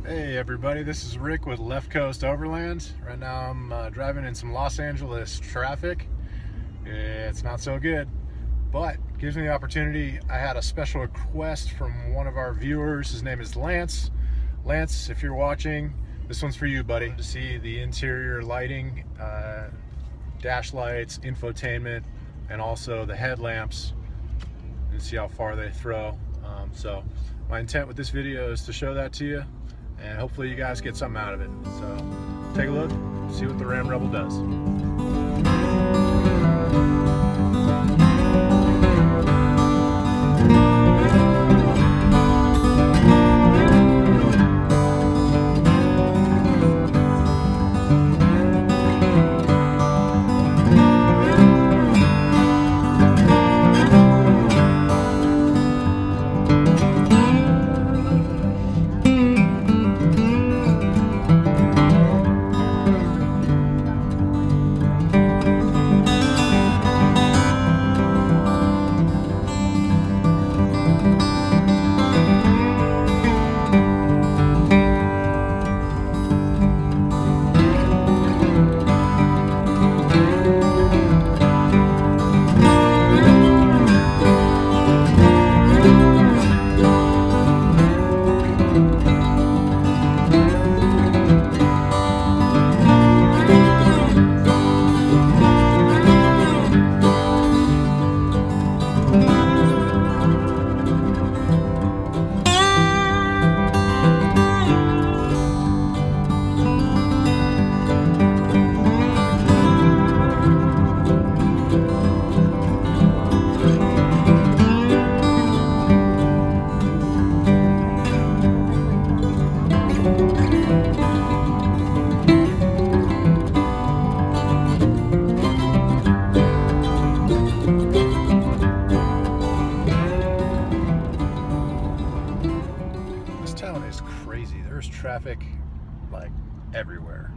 Hey everybody, this is Rick with Left Coast Overland. Right now I'm driving in some Los Angeles traffic. It's not so good, but gives me the opportunity. I had a special request from one of our viewers. His name is Lance. Lance, if you're watching, this one's for you, buddy. To see the interior lighting, dash lights, infotainment, and also the headlamps, and see how far they throw. So my intent with this video is to show that to you, and hopefully you guys get something out of it. So take a look, see what the Ram Rebel does. Crazy. There's traffic like everywhere.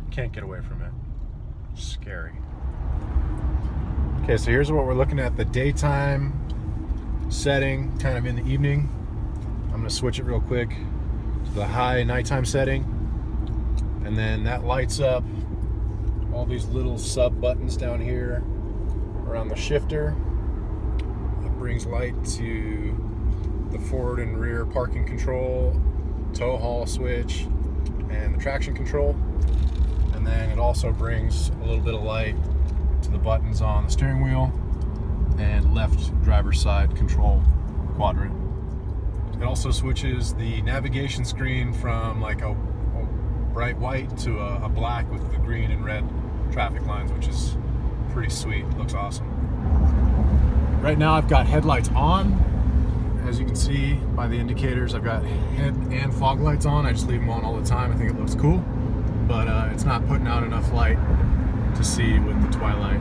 Can't get away from it. Scary. Okay, so here's what we're looking at, the daytime setting, kind of in the evening. I'm going to switch it real quick to the high nighttime setting, and then that lights up all these little sub buttons down here around the shifter. It brings light to the forward and rear parking control, tow haul switch, and the traction control. And then it also brings a little bit of light to the buttons on the steering wheel and left driver's side control quadrant. It also switches the navigation screen from like a bright white to a black with the green and red traffic lines, which is pretty sweet. It looks awesome. Right now I've got headlights on. As you can see by the indicators, I've got head and fog lights on. I just leave them on all the time. I think it looks cool, but it's not putting out enough light to see with the twilight.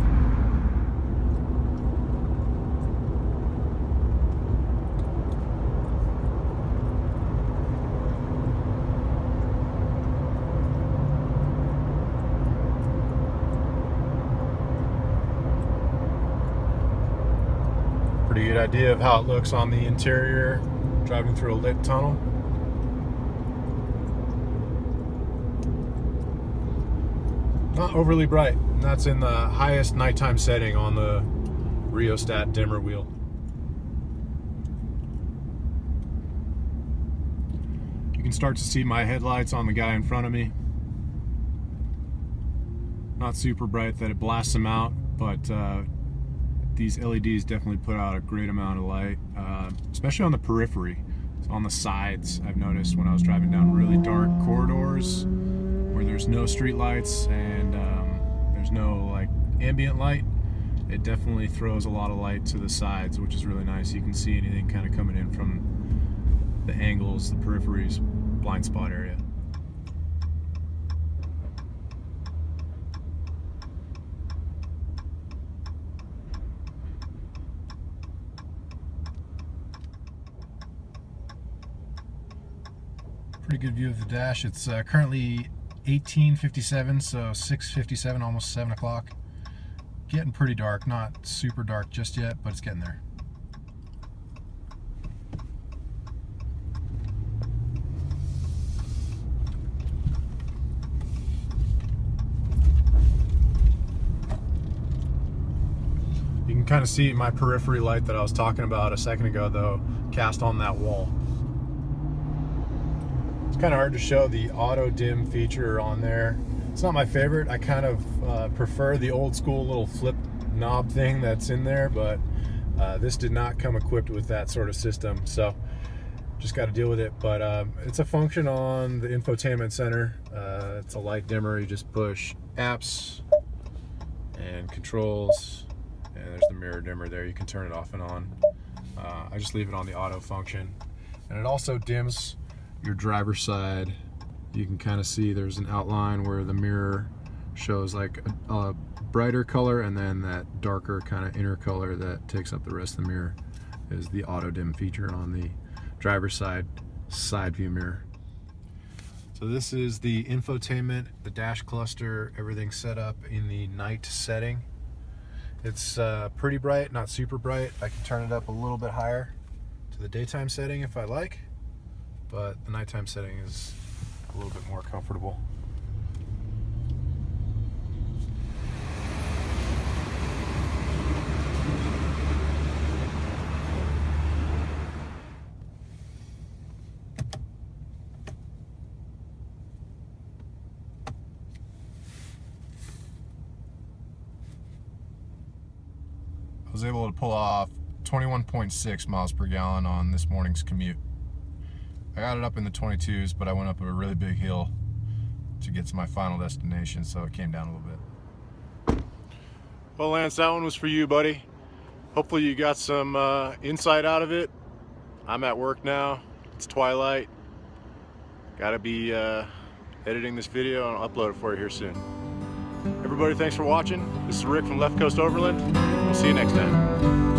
Pretty good idea of how it looks on the interior, driving through a lit tunnel. Not overly bright, and that's in the highest nighttime setting on the rheostat dimmer wheel. You can start to see my headlights on the guy in front of me. Not super bright that it blasts them out, but these LEDs definitely put out a great amount of light, especially on the periphery. So on the sides, I've noticed when I was driving down really dark corridors where there's no street lights and there's no like ambient light, it definitely throws a lot of light to the sides, which is really nice. You can see anything kind of coming in from the angles, the peripheries, blind spot area. Pretty good view of the dash. It's currently 18:57, so 6:57, almost 7 o'clock. Getting pretty dark, not super dark just yet, but it's getting there. kind of see my periphery light that I was talking about a second ago, though, cast on that wall. It's kind of hard to show the auto dim feature on there. It's not my favorite. I kind of prefer the old school little flip knob thing that's in there, but this did not come equipped with that sort of system, so just got to deal with it. But it's a function on the infotainment center. It's a light dimmer. You just push apps and controls, and there's the mirror dimmer there. You can turn it off and on. I just leave it on the auto function, and it also dims your driver's side. You can kind of see there's an outline where the mirror shows like a brighter color, and then that darker kind of inner color that takes up the rest of the mirror is the auto dim feature on the driver's side view mirror. So this is the infotainment, the dash cluster, everything set up in the night setting. It's pretty bright, not super bright. I can turn it up a little bit higher to the daytime setting if I like, but the nighttime setting is a little bit more comfortable. I was able to pull off 21.6 miles per gallon on this morning's commute. I got it up in the 22s, but I went up a really big hill to get to my final destination, so it came down a little bit. Well, Lance, that one was for you, buddy. Hopefully you got some insight out of it. I'm at work now. It's twilight. Gotta be editing this video and I'll upload it for you here soon. Everybody, thanks for watching. This is Rick from Left Coast Overland. We'll see you next time.